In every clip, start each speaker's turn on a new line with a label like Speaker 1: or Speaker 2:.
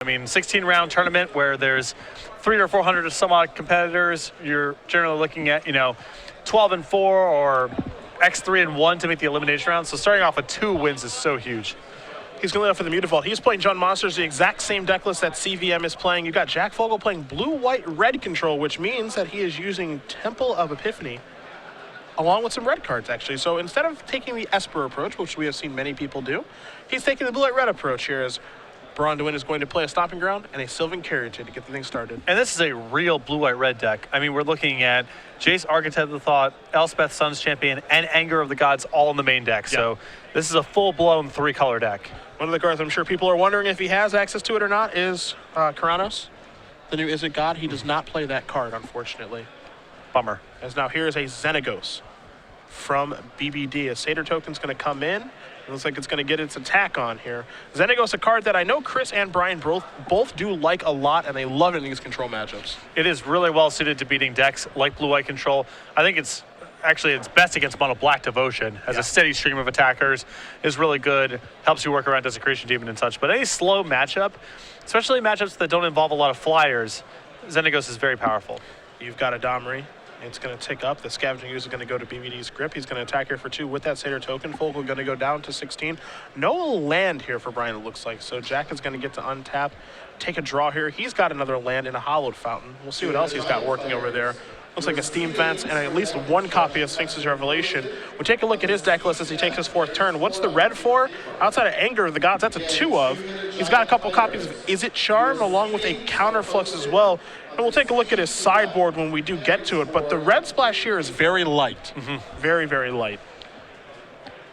Speaker 1: I mean, 16-round tournament where there's 300 or 400 or some odd competitors, you're generally looking at, 12-4 or X3-1 to make the elimination round. So starting off with 2 wins is so huge.
Speaker 2: He's going to lead off for the Mutavault. He's playing John Monsters, the exact same deck list that CVM is playing. You've got Jack Fogle playing blue, white, red control, which means that he is using Temple of Epiphany along with some red cards, actually. So instead of taking the Esper approach, which we have seen many people do, he's taking the blue, white, red approach here as Braun-Duin is going to play a Stomping Ground and a Sylvan Carriage to get the thing started.
Speaker 1: And this is a real blue, white, red deck. I mean, we're looking at Jace, Architect of the Thought, Elspeth, Sun's Champion, and Anger of the Gods all in the main deck. So this is a full-blown 3-color deck.
Speaker 2: One of the cards I'm sure people are wondering if he has access to it or not is Keranos, the new Is It God. He does not play that card, unfortunately.
Speaker 1: Bummer.
Speaker 2: As now here is a Xenagos from BBD. A Satyr token's going to come in. It looks like it's going to get its attack on here. Xenagos, a card that I know Chris and Brian both do like a lot, and they love it in these control matchups.
Speaker 1: It is really well suited to beating decks like blue-white control. I think it's best against mono black Devotion as a steady stream of attackers is really good, helps you work around Desecration Demon and such. But any slow matchup, especially matchups that don't involve a lot of flyers, Xenagos is very powerful.
Speaker 2: You've got a Domri. It's going to tick up. The Scavenging Ooze is going to go to BBD's grip. He's going to attack here for 2 with that Satyr token. Fogle going to go down to 16. No land here for Brian, it looks like. So Jack is going to get to untap, take a draw here. He's got another land in a Hallowed Fountain. We'll see what else he's got working over there. Looks like a Steam Vents and at least 1 copy of Sphinx's Revelation. We'll take a look at his deck list as he takes his 4th turn. What's the red for? Outside of Anger of the Gods, that's a 2 of. He's got a couple copies of Is It Charm along with a Counterflux as well. And we'll take a look at his sideboard when we do get to it. But the red splash here is very light. Very, very light.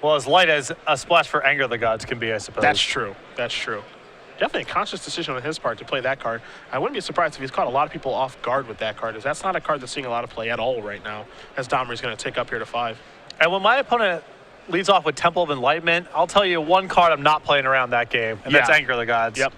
Speaker 1: Well, as light as a splash for Anger of the Gods can be, I suppose.
Speaker 2: That's true. That's true. Definitely a conscious decision on his part to play that card. I wouldn't be surprised if he's caught a lot of people off guard with that card, as that's not a card that's seeing a lot of play at all right now, as Domri's going to tick up here to 5.
Speaker 1: And when my opponent leads off with Temple of Enlightenment, I'll tell you 1 card I'm not playing around that game, and that's Anger of the Gods.
Speaker 2: Yep.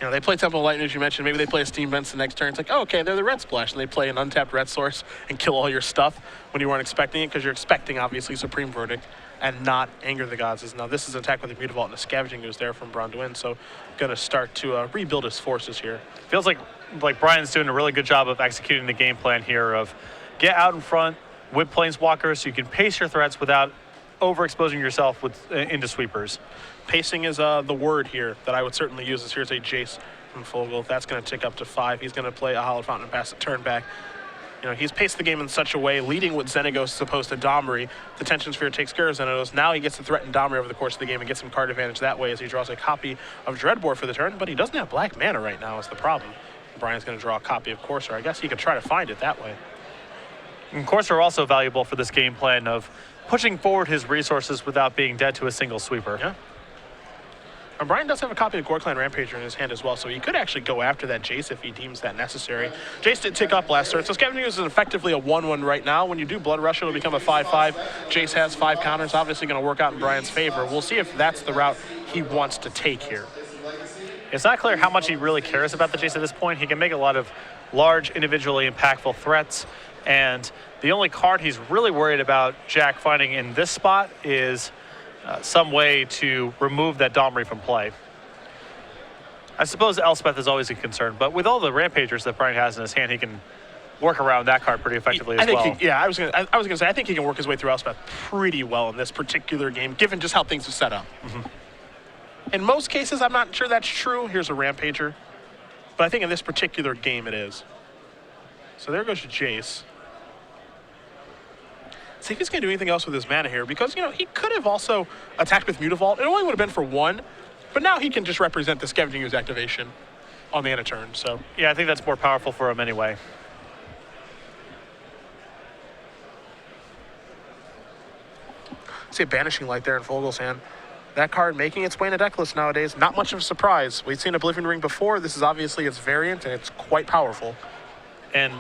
Speaker 2: They play Temple of Lightning, as you mentioned. Maybe they play a Steam Vents the next turn. It's like, oh, okay, they're the red splash. And they play an untapped red source and kill all your stuff when you weren't expecting it, because you're expecting, obviously, Supreme Verdict and not Anger of the Gods. Now, this is an attack with the Mutavault and a Scavenging Ooze there from Braun-Duin, so going to start to rebuild his forces here.
Speaker 1: Feels like Brian's doing a really good job of executing the game plan here of get out in front, whip Planeswalkers so you can pace your threats without overexposing yourself into sweepers.
Speaker 2: Pacing is the word here that I would certainly use. Here's a Jace from Fogle. That's going to tick up to 5. He's going to play a Hallowed Fountain and pass the turn back. He's paced the game in such a way, leading with Xenagos as opposed to Domri. The Tension Sphere takes care of Xenagos. Now he gets to threaten Domri over the course of the game and get some card advantage that way as he draws a copy of Dreadbore for the turn, but he doesn't have black mana right now is the problem. Brian's going to draw a copy of Courser. I guess he could try to find it that way.
Speaker 1: And Courser are also valuable for this game plan of pushing forward his resources without being dead to a single sweeper.
Speaker 2: Yeah. And Brian does have a copy of Gore-Clan Rampager in his hand as well, so he could actually go after that Jace if he deems that necessary. Jace did tick up last turn, so Scavenging Ooze is effectively a 1-1 right now. When you do Blood Rush, it'll become a 5-5. Jace has 5 counters, obviously going to work out in Brian's favor. We'll see if that's the route he wants to take here.
Speaker 1: It's not clear how much he really cares about the Jace at this point. He can make a lot of large, individually impactful threats, and the only card he's really worried about Jack finding in this spot is some way to remove that Domri from play. I suppose Elspeth is always a concern, but with all the Rampagers that Brian has in his hand, he can work around that card pretty effectively as well.
Speaker 2: I was gonna say I think he can work his way through Elspeth pretty well in this particular game, given just how things are set up. In most cases, I'm not sure that's true. Here's a Rampager, but I think in this particular game it is. So there goes Jace. See if he's going to do anything else with his mana here, because, he could have also attacked with Mutavault. It only would have been for 1, but now he can just represent the Scavenging Ooze activation on the end of turn, so.
Speaker 1: Yeah, I think that's more powerful for him anyway.
Speaker 2: See a Banishing Light there in Fogle's hand. That card making its way in a deck list nowadays, not much of a surprise. We've seen Oblivion Ring before. This is obviously its variant, and it's quite powerful.
Speaker 1: And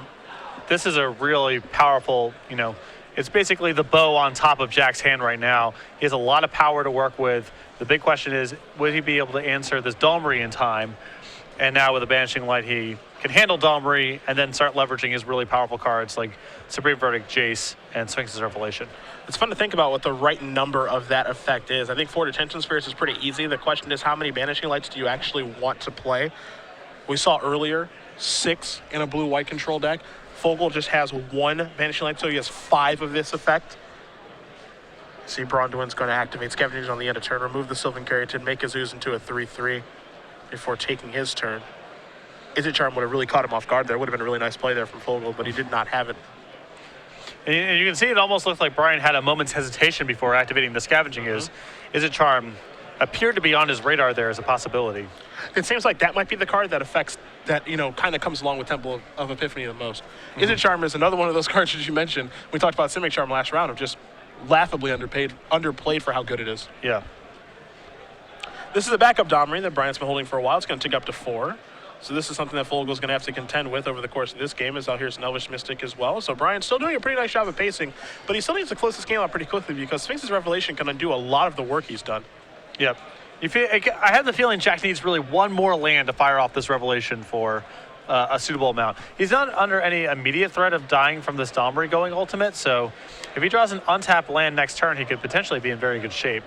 Speaker 1: this is a really powerful, it's basically the bow on top of Jack's hand right now. He has a lot of power to work with. The big question is, would he be able to answer this Domri in time? And now with a Banishing Light, he can handle Domri and then start leveraging his really powerful cards like Supreme Verdict, Jace, and Sphinx's Revelation.
Speaker 2: It's fun to think about what the right number of that effect is. I think 4 Detention Spirits is pretty easy. The question is, how many Banishing Lights do you actually want to play? We saw earlier 6 in a blue-white control deck. Fogle just has 1 Banishing Light, so he has 5 of this effect. See, Braun-Duin's going to activate Scavengers on the end of turn, remove the Sylvan Caryatid, make Azuz into a 3/3 before taking his turn. Izzet Charm would have really caught him off guard there. Would have been a really nice play there from Fogle, but he did not have it.
Speaker 1: And you can see it almost looked like Brian had a moment's hesitation before activating the Scavenging Izzet Charm appeared to be on his radar there as a possibility.
Speaker 2: It seems like that might be the card that affects, that, kind of comes along with Temple of Epiphany the most. Izzet Charm is another one of those cards that you mentioned. We talked about Simic Charm last round of just laughably underplayed for how good it is.
Speaker 1: Yeah.
Speaker 2: This is a backup Domri that Brian's been holding for a while. It's going to tick up to 4. So this is something that Fogle's going to have to contend with over the course of this game, as out here's an Elvish Mystic as well. So Brian's still doing a pretty nice job of pacing, but he still needs to close this game out pretty quickly because Sphinx's Revelation can undo a lot of the work he's done.
Speaker 1: Yep. I have the feeling Jack needs really one more land to fire off this Revelation for a suitable amount. He's not under any immediate threat of dying from this Domri going ultimate, so if he draws an untapped land next turn, he could potentially be in very good shape.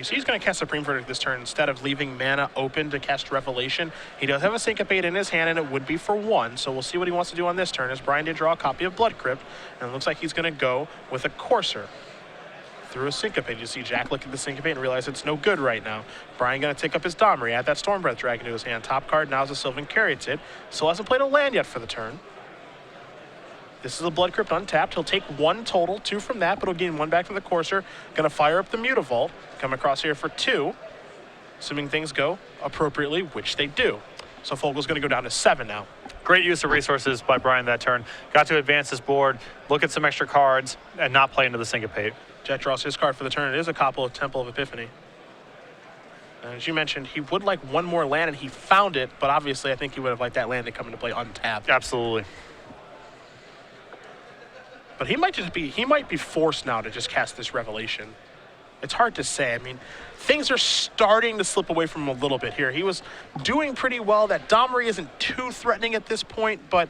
Speaker 2: So he's going to cast Supreme Verdict this turn instead of leaving mana open to cast Revelation. He does have a Syncopate in his hand, and it would be for 1, so we'll see what he wants to do on this turn, as Brian did draw a copy of Blood Crypt, and it looks like he's going to go with a Courser through a Syncopate. You see Jack look at the Syncopate and realize it's no good right now. Brian going to take up his Domri, add that Stormbreath Dragon to his hand. Top card now is a Sylvan Caryatid. Still hasn't played a land yet for the turn. This is a Blood Crypt untapped. He'll take 1 total, 2 from that, but he'll gain 1 back from the Courser. Going to fire up the Mutavault, come across here for 2, assuming things go appropriately, which they do. So Fogle's going to go down to 7 now.
Speaker 1: Great use of resources by Brian that turn. Got to advance his board, look at some extra cards, and not play into the Syncopate.
Speaker 2: Jack draws his card for the turn. It is a copy of Temple of Epiphany. And as you mentioned, he would like 1 more land, and he found it, but obviously I think he would have liked that land to come into play untapped.
Speaker 1: Absolutely.
Speaker 2: But he might be forced now to just cast this Revelation. It's hard to say. I mean, things are starting to slip away from him a little bit here. He was doing pretty well. That Domri isn't too threatening at this point, but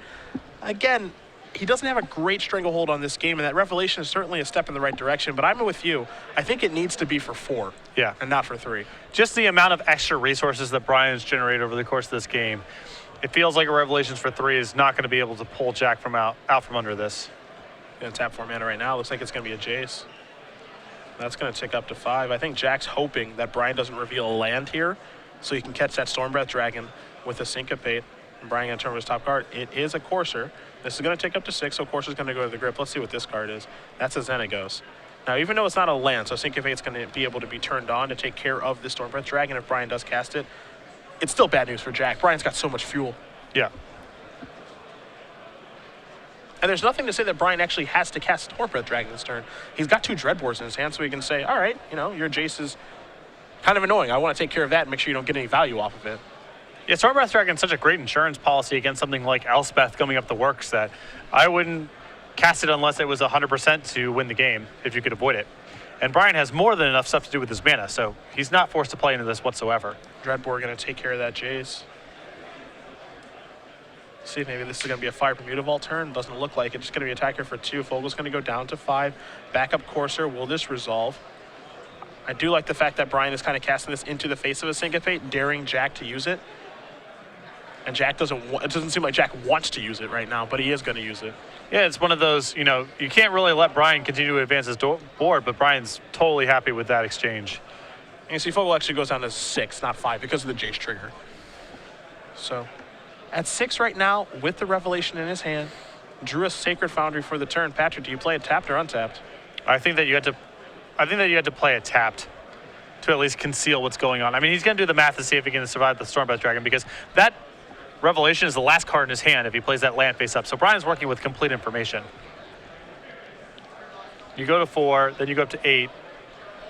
Speaker 2: again, he doesn't have a great stranglehold on this game, and that Revelation is certainly a step in the right direction, but I'm with you. I think it needs to be for 4 and not for 3.
Speaker 1: Just the amount of extra resources that Brian's generated over the course of this game, it feels like a Revelations for 3 is not going to be able to pull Jack from out from under this.
Speaker 2: Going to tap 4 mana right now. Looks like it's going to be a Jace. That's going to tick up to 5. I think Jack's hoping that Brian doesn't reveal a land here, so he can catch that Stormbreath Dragon with a Syncopate. And Brian going to turn with his top card. It is a Courser. This is going to tick up to 6, so Courser's going to go to the grip. Let's see what this card is. That's a Xenagos. Now, even though it's not a land, so Syncopate's going to be able to be turned on to take care of the Stormbreath Dragon if Brian does cast it. It's still bad news for Jack. Brian's got so much fuel.
Speaker 1: Yeah.
Speaker 2: And there's nothing to say that Brian actually has to cast Stormbreath Dragon this turn. He's got 2 Dreadbores in his hand, so he can say, all right, your Jace is kind of annoying. I want to take care of that and make sure you don't get any value off of it.
Speaker 1: Yeah, Stormbreath Dragon's such a great insurance policy against something like Elspeth coming up the works that I wouldn't cast it unless it was 100% to win the game, if you could avoid it. And Brian has more than enough stuff to do with his mana, so he's not forced to play into this whatsoever.
Speaker 2: Dreadbore going to take care of that Jace. See if maybe this is going to be a 5 Bermuda Vault turn. Doesn't look like it. Just going to be attacker for 2. Fogle's going to go down to 5. Backup Courser. Will this resolve? I do like the fact that Brian is kind of casting this into the face of a Syncopate, daring Jack to use it. And Jack it doesn't seem like Jack wants to use it right now, but he is going to use it.
Speaker 1: Yeah, it's one of those, you can't really let Brian continue to advance his board, but Brian's totally happy with that exchange.
Speaker 2: And you see Fogle actually goes down to 6, not 5, because of the Jace trigger. So at 6 right now, with the Revelation in his hand, drew a Sacred Foundry for the turn. Patrick, do you play it tapped or untapped?
Speaker 1: I think that you had to play it tapped to at least conceal what's going on. I mean, he's going to do the math to see if he can survive the Stormbreath Dragon, because that Revelation is the last card in his hand if he plays that land face up. So Brian's working with complete information. You go to 4, then you go up to 8.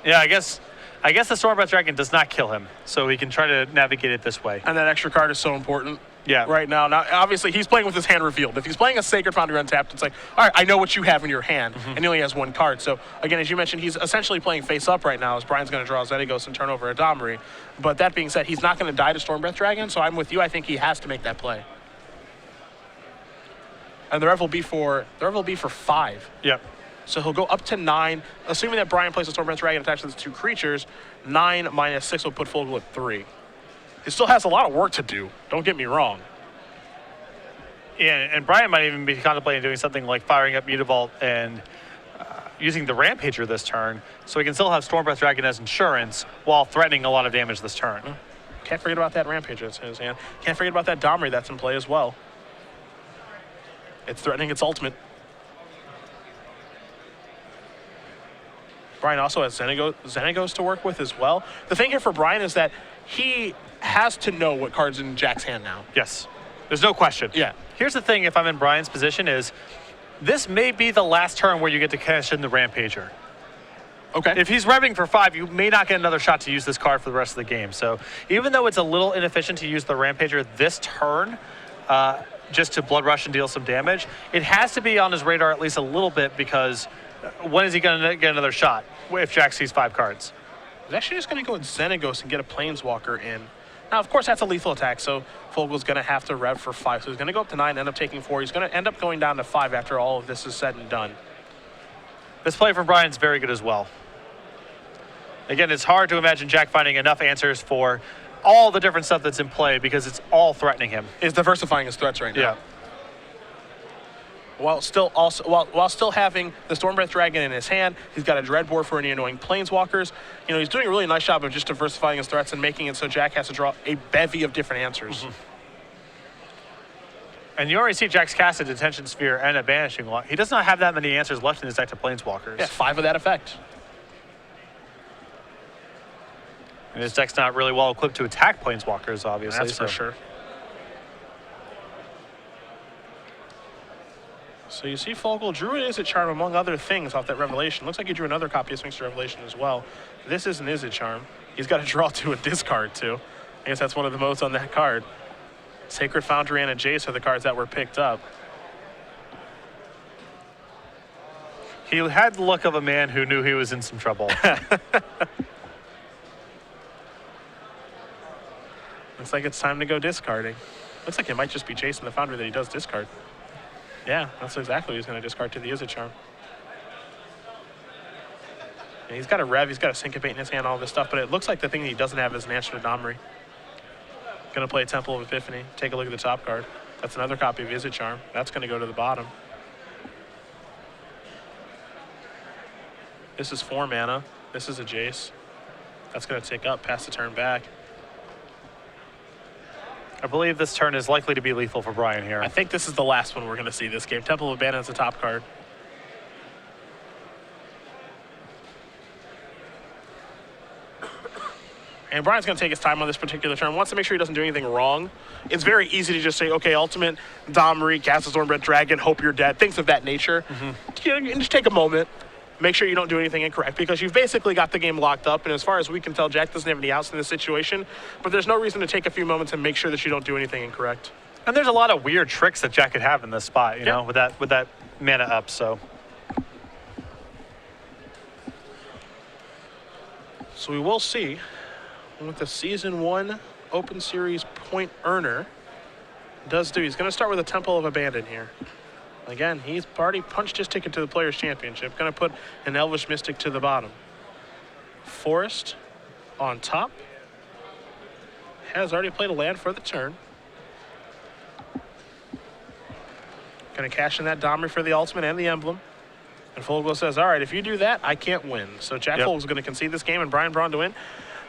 Speaker 1: Yeah, I guess I guess the Stormbreath Dragon does not kill him, so he can try to navigate it this way.
Speaker 2: And that extra card is so important.
Speaker 1: Yeah.
Speaker 2: Right now. Now, obviously, he's playing with his hand revealed. If he's playing a Sacred Foundry untapped, it's like, all right, I know what you have in your hand, and he only has one card. So, again, as you mentioned, he's essentially playing face up right now as Brian's going to draw Xenagos and turn over a Domri. But that being said, he's not going to die to Stormbreath Dragon, so I'm with you. I think he has to make that play. And the rev will be for 5.
Speaker 1: Yep.
Speaker 2: So he'll go up to 9, assuming that Brian plays a Stormbreath Dragon attached to the 2 creatures. 9 minus 6 will put Fogle at 3. He still has a lot of work to do. Don't get me wrong.
Speaker 1: Yeah, and Brian might even be contemplating doing something like firing up Mutavault and using the Rampager this turn, so he can still have Stormbreath Dragon as insurance while threatening a lot of damage this turn.
Speaker 2: Can't forget about that Rampager that's in his hand. Can't forget about that Domri that's in play as well. It's threatening its ultimate. Brian also has Xenagos to work with as well. The thing here for Brian is that he has to know what card's in Jack's hand now.
Speaker 1: Yes. There's no question.
Speaker 2: Yeah.
Speaker 1: Here's the thing, if I'm in Brian's position, is this may be the last turn where you get to cash in the Rampager.
Speaker 2: Okay.
Speaker 1: If he's revving for 5, you may not get another shot to use this card for the rest of the game. So even though it's a little inefficient to use the Rampager this turn, just to Blood Rush and deal some damage, it has to be on his radar at least a little bit, because when is he going to get another shot if Jack sees 5 cards?
Speaker 2: He's actually just going to go with Xenagos and get a Planeswalker in. Now, of course, that's a lethal attack, so Fogle's going to have to rev for 5. So he's going to go up to 9, end up taking 4. He's going to end up going down to 5 after all of this is said and done.
Speaker 1: This play from Brian's very good as well. Again, it's hard to imagine Jack finding enough answers for all the different stuff that's in play, because it's all threatening him.
Speaker 2: Is diversifying his threats right now.
Speaker 1: Yeah.
Speaker 2: While still having the Stormbreath Dragon in his hand, he's got a Dreadbore for any annoying Planeswalkers. You know, he's doing a really nice job of just diversifying his threats and making it so Jack has to draw a bevy of different answers.
Speaker 1: And you already see Jack's cast a Detention Sphere and a Banishing Wand. He does not have that many answers left in his deck to Planeswalkers.
Speaker 2: Yeah, 5 of that effect.
Speaker 1: And his deck's not really well equipped to attack Planeswalkers, obviously.
Speaker 2: That's for sure. So you see Fogle drew an Izzet Charm among other things off that Revelation. Looks like he drew another copy of Sphinx's Revelation as well. This is an Izzet Charm. He's got to draw 2 and discard 2. I guess that's one of the modes on that card. Sacred Foundry and a Jace are the cards that were picked up.
Speaker 1: He had the look of a man who knew he was in some trouble.
Speaker 2: Looks like it's time to go discarding. Looks like it might just be Jace and the Foundry that he does discard. Yeah, that's exactly what he's going to discard to the Izzet Charm. And he's got a Rev, he's got a Syncopate in his hand, all this stuff, but it looks like the thing that he doesn't have is an answer to Domri. Going to play Temple of Epiphany. Take a look at the top card. That's another copy of Izzet Charm. That's going to go to the bottom. This is 4 mana. This is a Jace. That's going to take up, pass the turn back.
Speaker 1: I believe this turn is likely to be lethal for Brian here.
Speaker 2: I think this is the last one we're going to see this game. Temple of Abandon is the top card. And Brian's going to take his time on this particular turn. Wants to make sure he doesn't do anything wrong. It's very easy to just say, okay, Ultimate, Domri, cast a Stormbreath Dragon, hope you're dead, things of that nature. You know, just take a moment. Make sure you don't do anything incorrect, because you've basically got the game locked up. And as far as we can tell, Jack doesn't have any outs in this situation. But there's no reason to take a few moments and make sure that you don't do anything incorrect.
Speaker 1: And there's a lot of weird tricks that Jack could have in this spot, you know, with that mana up. So
Speaker 2: we will see what the Season 1 Open Series point earner does do. He's going to start with a Temple of Abandon here. Again, he's already punched his ticket to the Players' Championship. Going to put an Elvish Mystic to the bottom. Forest on top. Has already played a land for the turn. Going to cash in that Domri for the ultimate and the emblem. And Fogle says, all right, if you do that, I can't win. So Jack Fogle's going to concede this game, and Brian Braun-Duin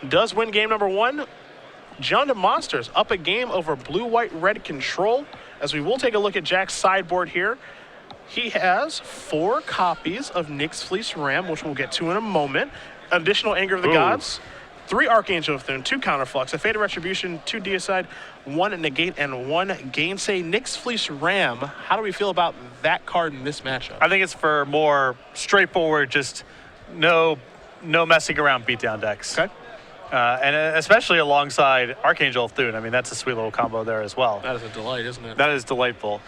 Speaker 2: does win game number 1. John to Monsters up a game over blue-white-red control. As we will take a look at Jack's sideboard here. He has 4 copies of Nyx's Fleece Ram, which we'll get to in a moment. Additional Anger of the Gods. 3 Archangel of Thune, 2 Counterflux, a Fate of Retribution, 2 Deicide, 1 Negate, and 1 Gainsay. Nyx's Fleece Ram. How do we feel about that card in this matchup?
Speaker 1: I think it's for more straightforward, just no no messing around beatdown decks.
Speaker 2: Okay.
Speaker 1: And especially alongside Archangel Thune. I mean, that's a sweet little combo there as well.
Speaker 2: That is a delight, isn't it?
Speaker 1: That is delightful.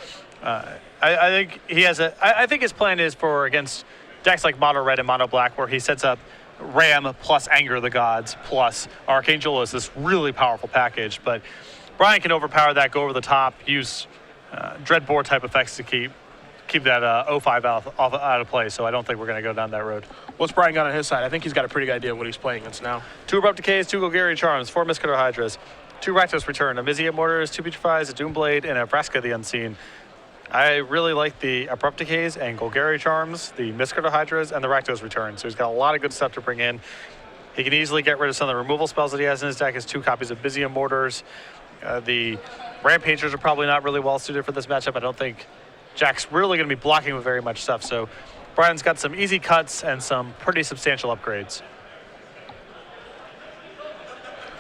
Speaker 1: I think he has I think his plan is for against decks like Mono Red and Mono Black, where he sets up Ram plus Anger the Gods plus Archangel is this really powerful package. But Brian can overpower that, go over the top, use Dreadbore type effects to keep that 05 out of play. So I don't think we're going to go down that road.
Speaker 2: What's Brian got on his side? I think he's got a pretty good idea of what he's playing against now.
Speaker 1: 2 Abrupt Decays, 2 Golgari Charms, 4 Mistcutter Hydras, 2 Rakdos Return, a Miziet Mortars, 2 Petrifies, a Doomblade, and a Vraska the Unseen. I really like the Abrupt Decays and Golgari Charms, the Mistcutter Hydras, and the Rakdos Return. So he's got a lot of good stuff to bring in. He can easily get rid of some of the removal spells that he has in his deck. His 2 copies of Miziet Mortars. The Rampagers are probably not really well suited for this matchup. I don't think Jack's really going to be blocking with very much stuff. So Brian's got some easy cuts and some pretty substantial upgrades.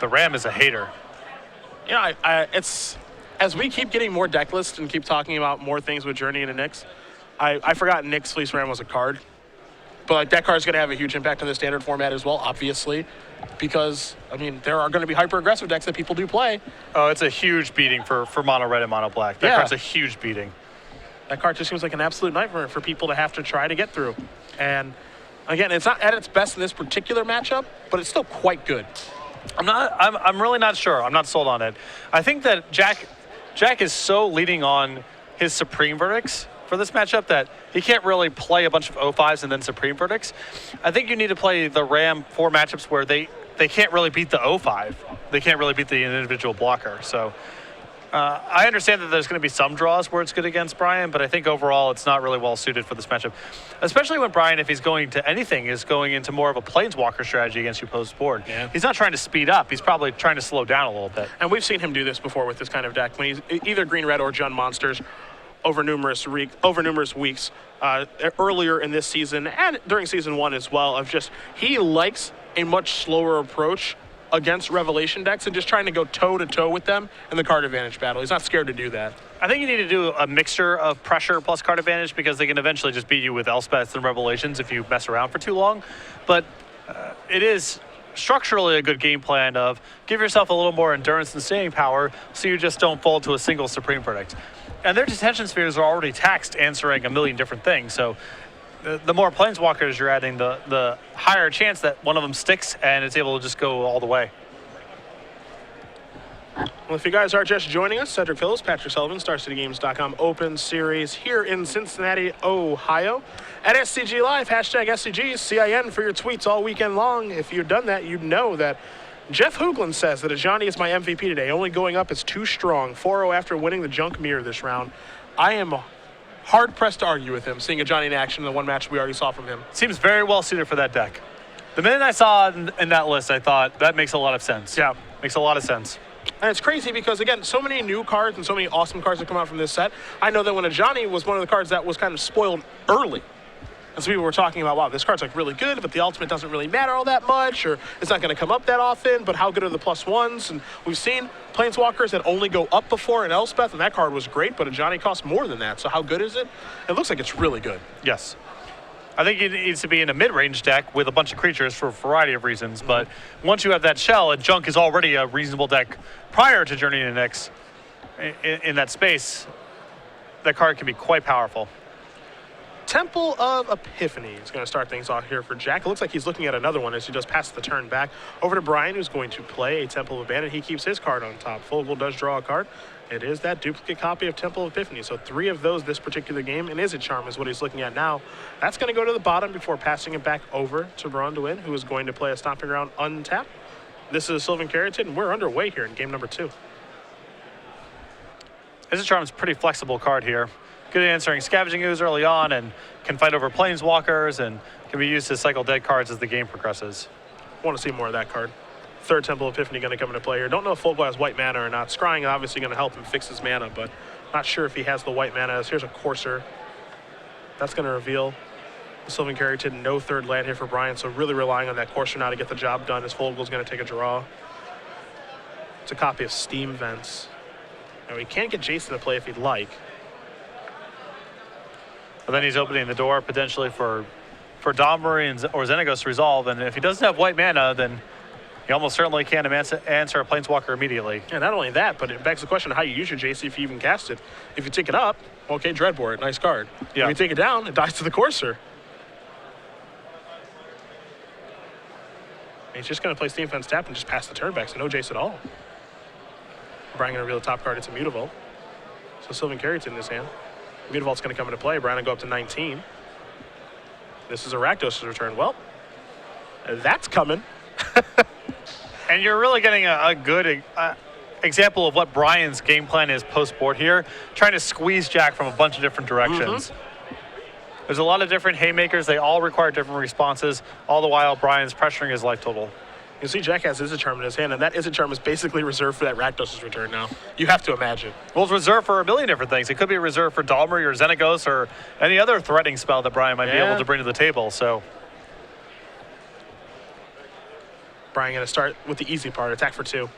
Speaker 1: The Ram is a hater.
Speaker 2: You know, it's as we keep getting more deck lists and keep talking about more things with Journey into Nyx, I forgot Nyx Fleece Ram was a card. But like, that card's going to have a huge impact on the standard format as well, obviously, because, I mean, there are going to be hyper-aggressive decks that people do play.
Speaker 1: Oh, it's a huge beating for Mono Red and Mono Black. That card's a huge beating.
Speaker 2: That card just seems like an absolute nightmare for people to have to try to get through. And again, it's not at its best in this particular matchup, but it's still quite good.
Speaker 1: I'm really not sure. I'm not sold on it. I think that Jack is so leaning on his Supreme Verdicts for this matchup that he can't really play a bunch of 05s and then Supreme Verdicts. I think you need to play the Ram for matchups where they can't really beat the 05. They can't really beat the individual blocker. So I understand that there's going to be some draws where it's good against Brian, but I think overall it's not really well suited for this matchup, especially when Brian, if he's going to anything, is going into more of a Planeswalker strategy against your opposed board.
Speaker 2: Yeah.
Speaker 1: He's not trying to speed up. He's probably trying to slow down a little bit.
Speaker 2: And we've seen him do this before with this kind of deck when he's either green-red or Jund monsters over numerous weeks earlier in this season and during season 1 as well, of just he likes a much slower approach against Revelation decks and just trying to go toe-to-toe with them in the card advantage battle. He's not scared to do that.
Speaker 1: I think you need to do a mixture of pressure plus card advantage because they can eventually just beat you with Elspeths and Revelations if you mess around for too long. But it is structurally a good game plan of give yourself a little more endurance and staying power so you just don't fall to a single Supreme Verdict. And their detention spheres are already taxed answering a million different things. So the more Planeswalkers you're adding, the higher chance that one of them sticks and it's able to just go all the way.
Speaker 2: Well, if you guys are just joining us, Cedric Phillips, Patrick Sullivan, StarCityGames.com Open Series here in Cincinnati, Ohio. At SCG Live, hashtag SCGCIN for your tweets all weekend long. If you've done that, you'd know that Jeff Hoogland says that Ajani is my MVP today. Only going up is too strong. 4-0 after winning the junk mirror this round. I am hard-pressed to argue with him, seeing Ajani in action in the one match we already saw from him.
Speaker 1: Seems very well suited for that deck. The minute I saw it in that list, I thought, that makes a lot of sense.
Speaker 2: Yeah.
Speaker 1: Makes a lot of sense.
Speaker 2: And it's crazy because, again, so many new cards and so many awesome cards that come out from this set. I know that when Ajani was one of the cards that was kind of spoiled early. And so people were talking about, wow, this card's like really good, but the ultimate doesn't really matter all that much, or it's not going to come up that often, but how good are the +1s? And we've seen Planeswalkers that only go up before in Elspeth, and that card was great, but Ajani costs more than that. So how good is it? It looks like it's really good.
Speaker 1: Yes. I think it needs to be in a mid-range deck with a bunch of creatures for a variety of reasons, but once you have that shell, and Junk is already a reasonable deck prior to Journey to Nyx in that space, that card can be quite powerful.
Speaker 2: Temple of Epiphany is going to start things off here for Jack. It looks like he's looking at another one as he just passes the turn back. Over to Brian, who's going to play a Temple of Abandon. He keeps his card on top. Fogle does draw a card. It is that duplicate copy of Temple of Epiphany. So 3 of those this particular game, and Izzet Charm is what he's looking at now. That's going to go to the bottom before passing it back over to Braun-Duin, who is going to play a Stomping Ground untap. This is Sylvan Caryatid, and we're underway here in game number 2.
Speaker 1: Izzet Charm is a pretty flexible card here. Good at answering Scavenging Ooze early on and can fight over Planeswalkers and can be used to cycle dead cards as the game progresses.
Speaker 2: I want to see more of that card. 3rd Temple of Epiphany going to come into play here. Don't know if Fogle has white mana or not. Scrying obviously going to help him fix his mana, but not sure if he has the white mana. Here's a Courser. That's going to reveal the Sylvan Caryatid. No 3rd land here for Brian, so really relying on that Courser now to get the job done as Fogle's going to take a draw. It's a copy of Steam Vents. Now he can get Jason to play if he'd like.
Speaker 1: But then he's opening the door potentially for for Domri or Xenagos to resolve. And if he doesn't have white mana, then he almost certainly can't answer a Planeswalker immediately.
Speaker 2: Yeah, not only that, but it begs the question of how you use your JC if you even cast it. If you take it up, okay, Dreadbore, nice card.
Speaker 1: Yeah.
Speaker 2: If you take it down, it dies to the Courser. He's just going to play Steam Fence tap and just pass the turn back, so no Jace at all. Brian going to reveal the top card. It's a Mutavault. So Sylvan Carrot's in his hand. Mutavault's going to come into play. Brian will go up to 19. This is a Rakdos' return. Well, that's coming.
Speaker 1: And you're really getting a good example of what Brian's game plan is post-board here, trying to squeeze Jack from a bunch of different directions. There's a lot of different haymakers. They all require different responses. All the while, Brian's pressuring his life total.
Speaker 2: You see Jack has Izzet Charm in his hand, and that Izzet Charm is basically reserved for that Rakdos' return now. You have to imagine.
Speaker 1: Well, it's reserved for a million different things. It could be reserved for Dalmri or Xenagos or any other threatening spell that Brian might be able to bring to the table. So
Speaker 2: Brian going to start with the easy part, attack for 2.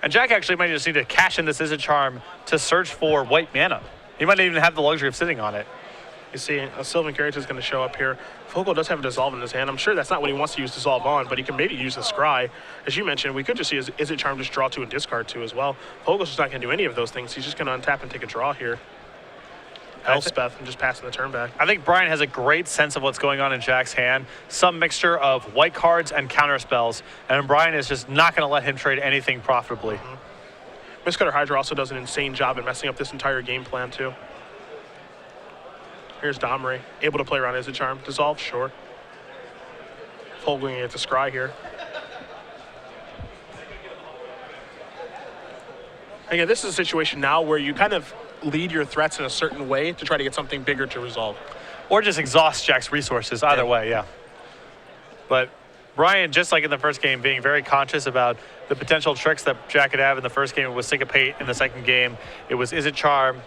Speaker 1: And Jack actually might just need to cash in this Izzet Charm to search for white mana. He might not even have the luxury of sitting on it.
Speaker 2: You see, a Sylvan Carrot is going to show up here. Fogle does have a Dissolve in his hand. I'm sure that's not what he wants to use Dissolve on, but he can maybe use the Scry. As you mentioned, we could just see his Izzet Charm just draw 2 and discard 2 as well. Fogle's just not going to do any of those things. He's just going to untap and take a draw here. Elspeth and just passing the turn back.
Speaker 1: I think Brian has a great sense of what's going on in Jack's hand. Some mixture of white cards and counter spells, and Brian is just not going to let him trade anything profitably.
Speaker 2: Mistcutter Hydra also does an insane job at messing up this entire game plan too. Here's Domri, able to play around Izzet Charm. Dissolve, sure. Fogle going to get the Scry here. Again, this is a situation now where you kind of lead your threats in a certain way to try to get something bigger to resolve.
Speaker 1: Or just exhaust Jack's resources, either way, yeah. But Brian, just like in the first game, being very conscious about the potential tricks that Jack could have in the first game. It was Syncopate in the second game. It was Izzet Charm.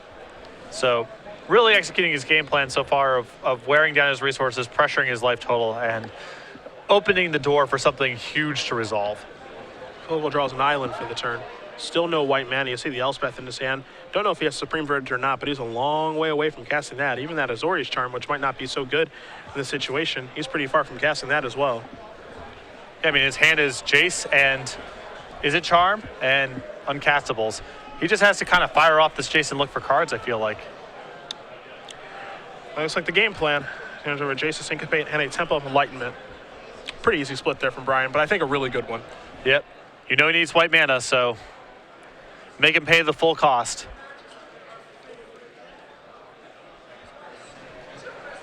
Speaker 1: So really executing his game plan so far of wearing down his resources, pressuring his life total, and opening the door for something huge to resolve.
Speaker 2: Fogle draws an island for the turn. Still no white mana. You see the Elspeth in his hand. Don't know if he has Supreme Verdict or not, but he's a long way away from casting that. Even that Azorius Charm, which might not be so good in this situation, he's pretty far from casting that as well.
Speaker 1: Yeah, I mean, his hand is Jace and Izzet Charm and uncastables. He just has to kind of fire off this Jace and look for cards, I feel like.
Speaker 2: Looks like the game plan. There's over Jace, a Syncopate, and a Temple of Enlightenment. Pretty easy split there from Brian, but I think a really good one.
Speaker 1: Yep. You know he needs white mana, so make him pay the full cost.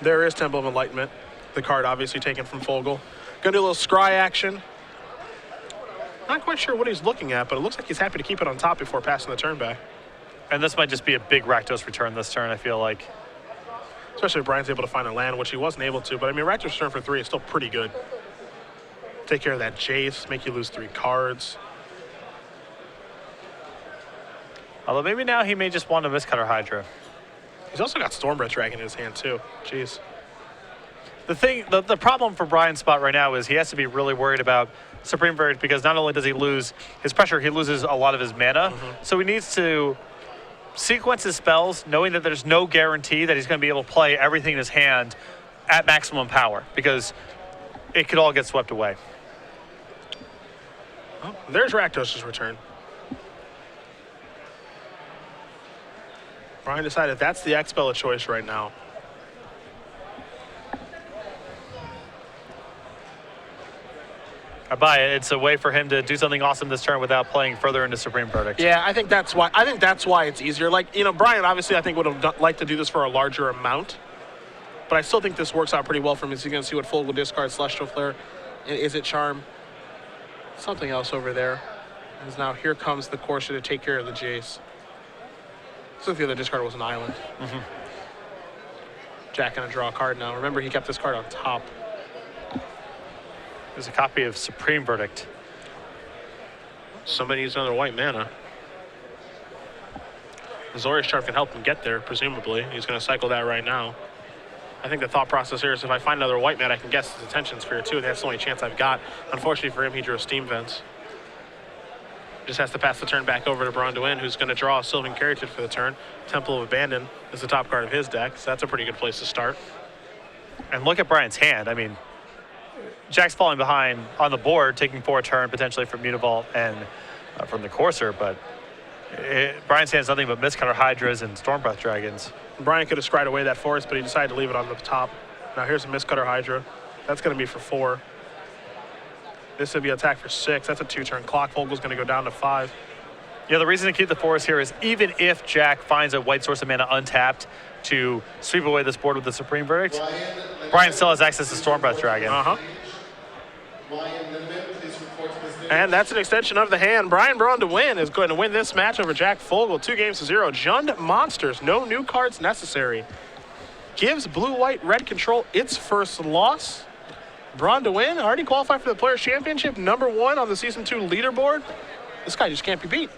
Speaker 2: There is Temple of Enlightenment. The card obviously taken from Fogle. Gonna do a little Scry action. Not quite sure what he's looking at, but it looks like he's happy to keep it on top before passing the turn back.
Speaker 1: And this might just be a big Rakdos return this turn, I feel like.
Speaker 2: Especially if Brian's able to find a land, which he wasn't able to. But I mean, Rakdos return for 3 is still pretty good. Take care of that Jace, make you lose 3 cards.
Speaker 1: Although maybe now he may just want a Mistcutter Hydra.
Speaker 2: He's also got Stormbreath Dragon in his hand too. Jeez.
Speaker 1: The problem for Brian's spot right now is he has to be really worried about Supreme Verdict, because not only does he lose his pressure, he loses a lot of his mana. So he needs to sequence his spells, knowing that there's no guarantee that he's going to be able to play everything in his hand at maximum power, because it could all get swept away.
Speaker 2: Oh, there's Rakdos' return. Brian decided that's the X-Spell of choice right now.
Speaker 1: I buy it. It's a way for him to do something awesome this turn without playing further into Supreme Verdict.
Speaker 2: Yeah, I think that's why. It's easier. Like, you know, Brian obviously I think would have liked to do this for a larger amount, but I still think this works out pretty well for him. As you can see what Fogle discards, Celestial Flare, and Izzet Charm. Something else over there. Because now here comes the Courser to take care of the Jace. So the other discard was an island. Jack gonna draw a card now. Remember, he kept this card on top.
Speaker 1: There's a copy of Supreme Verdict.
Speaker 2: Somebody needs another white mana. Azorius Charm can help him get there, presumably. He's going to cycle that right now. I think the thought process here is if I find another white mana, I can guess his Attention Sphere too. That's the only chance I've got. Unfortunately for him, he drew a Steam Vents. Just has to pass the turn back over to Braun-Duin, who's going to draw a Sylvan Carrot for the turn. Temple of Abandon is the top card of his deck, so that's a pretty good place to start.
Speaker 1: And look at Brian's hand. I mean, Jack's falling behind on the board, taking 4 turn potentially from Univault and from the Courser, but Brian's hand is nothing but Mistcutter Hydras and Stormbreath Dragons.
Speaker 2: Brian could have scried away that forest, but he decided to leave it on the top. Now here's a Mistcutter Hydra. That's going to be for 4. This would be attack for 6. That's a 2-turn clock. Fogle's going to go down to 5.
Speaker 1: Yeah, the reason to keep the forest here is even if Jack finds a white source of mana untapped to sweep away this board with the Supreme Verdict, Brian still has access to Stormbreath Dragon.
Speaker 2: And that's an extension of the hand. Braun-Duin is going to win this match over Jack Fogle, 2-0. Jund Monsters, no new cards necessary. Gives blue-white-red control its first loss. Braun-Duin already qualified for the Players' Championship, #1 on the Season 2 leaderboard. This guy just can't be beat.